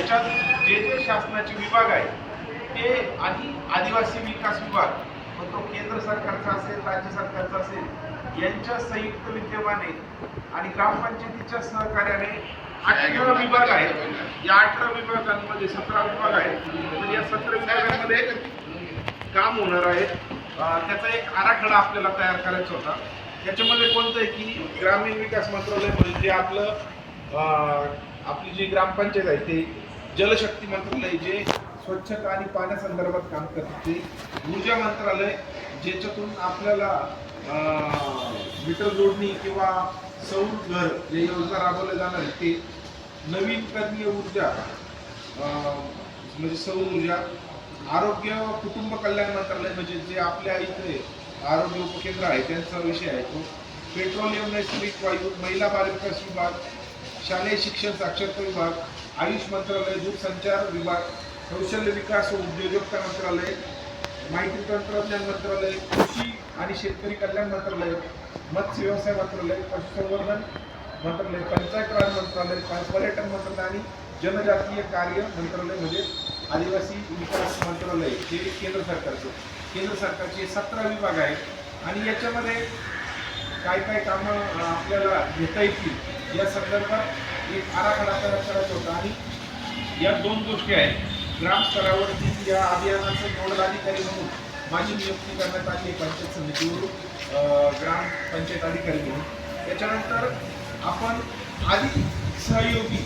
त्याच्यात जे जे शासनाचे विभाग आहेत ते आणि आदिवासी विकास विभाग मग तो केंद्र सरकारचा असेल राज्य सरकारचा असेल यांच्या संयुक्त विद्यमाने आणि ग्रामपंचायतीच्या सहकार्याने 18 विभाग आहेत. या 18 विभागांमध्ये 17 विभाग आहेत. म्हणजे या 17 विभागांमध्ये काम होणार आहे. त्याचा एक आराखडा आपल्याला तयार करायचा होता. त्याच्यामध्ये कोणतं आहे की ग्रामीण विकास मंत्रालय म्हणजे जे आपली जी ग्रामपंचायत आहे ते जलशक्ती मंत्रालय जे स्वच्छता आणि पाण्यासंदर्भात काम करते, ऊर्जा मंत्रालय ज्याच्यातून आपल्याला मीटर जोडणी किंवा सौर घर जे योजना राबवल्या जाणार आहे ते, नवीकरणीय ऊर्जा म्हणजे सौर ऊर्जा, आरोग्य कुटुंब कल्याण मंत्रालय म्हणजे जे आपल्या इथे आरोग्य उपकेंद्र आहे त्यांचा विषय आहे तो, पेट्रोलियम नैसर्गिक वायू, महिला बाल विकास विभाग, शालेय शिक्षण साक्षरता विभाग, आयुष मंत्रालय, दूरसंचार विभाग, कौशल्य विकास व उद्योजकता मंत्रालय, माहिती तंत्रज्ञान मंत्रालय, कृषी आणि शेतकरी कल्याण मंत्रालय, मत्स्य व्यवसाय मंत्रालय, पशुसंवर्धन मंत्रालय, पंचायत राज मंत्रालय, पर्यटन मंत्रालय आणि जनजातीय कार्य मंत्रालय म्हणजे आदिवासी विकास मंत्रालय हे केंद्र सरकारचे 17 विभाग आहेत. आणि याच्यामध्ये काय काय कामं आपल्याला घेता येतील या संदर्भात एक आराखडा तयार करायचा होता. आणि या 2 गोष्टी आहेत. ग्रामस्तरावरती या अभियानाचे नोडल अधिकारी म्हणून माझी नियुक्ती करण्यात आली आहे पंचायत समितीवरून ग्रामपंचायत अधिकारी म्हणून. त्याच्यानंतर आपण आदी सहयोगी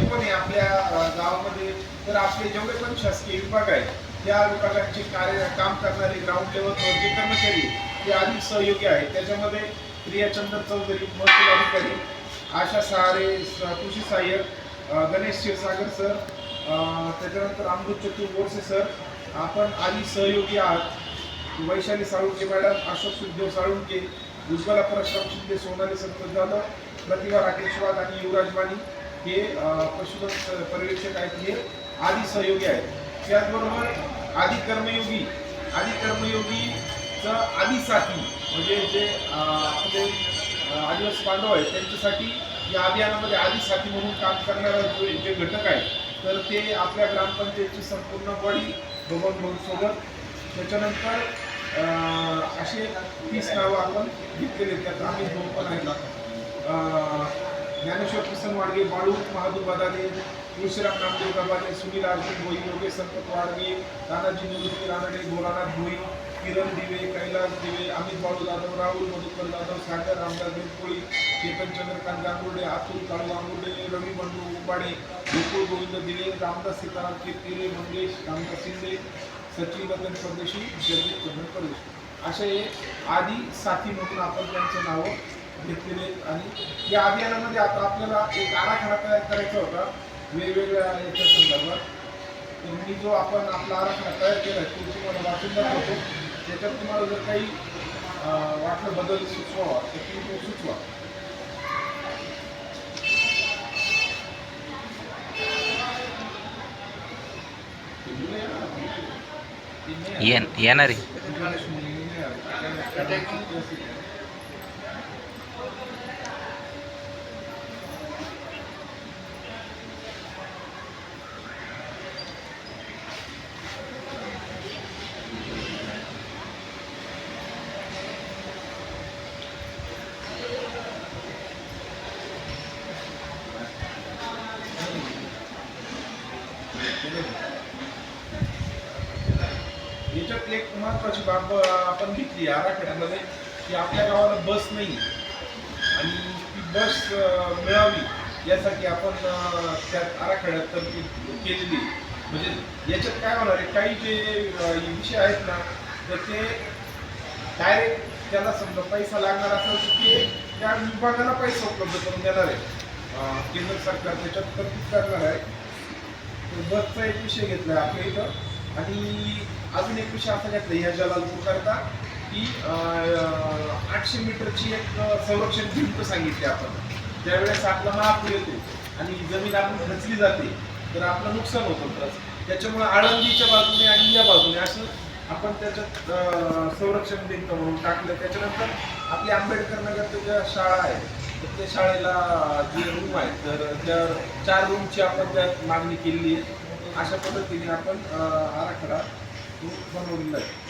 पण आहे आपल्या गावामध्ये. तर आपले जेवढे पण शासकीय विभाग आहेत त्या विभागाचे काम करणारे ग्राउंड लेवलवर जे कर्मचारी ते आधी सहयोगी आहेत. त्याच्यामध्ये प्रियाचंद्र चौधरी महसूल अधिकारी, आशा सहारे कृषी सहाय्यक, गणेश क्षीरसागर सर, त्याच्यानंतर अमृत चतुर्वेदी सर, आपण आधी सहयोगी आहात. वैशाली साळुंके मॅडम, अशोक सुखदेव साळुंके, उज्ज्वला परशुराम शिंदे, सोनाली संतोष जाधव, प्रतिभा राकेश वाघ आणि युवराज मानी हे पशुधन पर्यवेक्षक आहेत. हे आदी सहयोगी आहेत. त्याचबरोबर आदी कर्मयोगीचं आदी साथी म्हणजे जे आपले आदिवासी बांधव आहेत त्यांच्यासाठी या अभियानामध्ये आदी साथी म्हणून काम करणारे जे घटक आहेत तर ते आपल्या ग्रामपंचायतीची संपूर्ण बॉडी बघून सोबत. त्याच्यानंतर असे 30 नावं आपण घेतलेले आहेत. त्यात आम्ही 2 पण आहेत. ज्ञानेश्वर किसन वाडगे, बाळू महादूर बदाले, तुळशीराम नामदेव गबाले, सुनील अर्जुन भोई, योगेश संपत वाडगे, तानाजी निवृत्ती रानडे, भोलानाथ भोई, किरण दिवे, कैलास दिवे, अमित बाळू जाधव, राहुल मधुकर जाधव, सागर रामदास देवकोळी, चेतन चंद्रकांत गांगुर्डे, अतुल काळू गांगुर्डे, रवी बंडू उबाडे, गोकुळ गोविंद दिले, रामदास सीताराम कीर्तिरे, मंगेश रामदास शिंदे, सचिन रतन परदेशी, जगदीश चंद्र परदेशी असे आदी साथी म्हणून आपण त्यांचं नावं घेतलेले आहेत. आणि या अभियानामध्ये आता आपल्याला एक आराखडा तयार करायचा होता वेगवेगळ्या याच्या संदर्भात. तर मी जो आपण आपला आराखडा तयार केला तो तुम्हाला वाचून दाखवतो. त्याच्यात तुम्हाला जर काही वाटलं बदल सुचवा तर तुम्ही तो सुचवा. येणार याच्यात एक महत्वाची बाब आपण घेतली आराखड्यामध्ये की आपल्या गावाला बस नाही आणि ती बस मिळावी यासाठी आपण त्यात आराखड्यात तरतूद केलेली. म्हणजे याच्यात काय होणार आहे, काही जे विषय आहेत ना तर ते डायरेक्ट त्याला समजा पैसा लागणार असेल तर ते त्या विभागाला पैसा उपलब्ध करून देणार आहे. केंद्र सरकार त्याच्यात तरतूद करणार आहे. तर बसचा एक विषय घेतला आहे आपल्या इथं. आणि अजून एक विषय असा घेतला ह्या जलालपूर करता की 800 मीटरची एक संरक्षण भिंत सांगितली आपण. ज्यावेळेस आपला महापूर येतो आणि जमीन आपण खचली जाते तर आपलं नुकसान होतं. तर त्याच्यामुळे आळंदीच्या बाजूने आणि या बाजूने असं आपण त्याच्यात संरक्षण भिंत म्हणून टाकलं. त्याच्यानंतर आपली आंबेडकर नगरच्या ज्या शाळा आहेत तर त्या शाळेला जे रूम आहेत तर त्या 4 रूमची आपण त्यात मागणी केलेली आहे. अशा पद्धतीने आपण आराखडा तो बनवलेला आहे.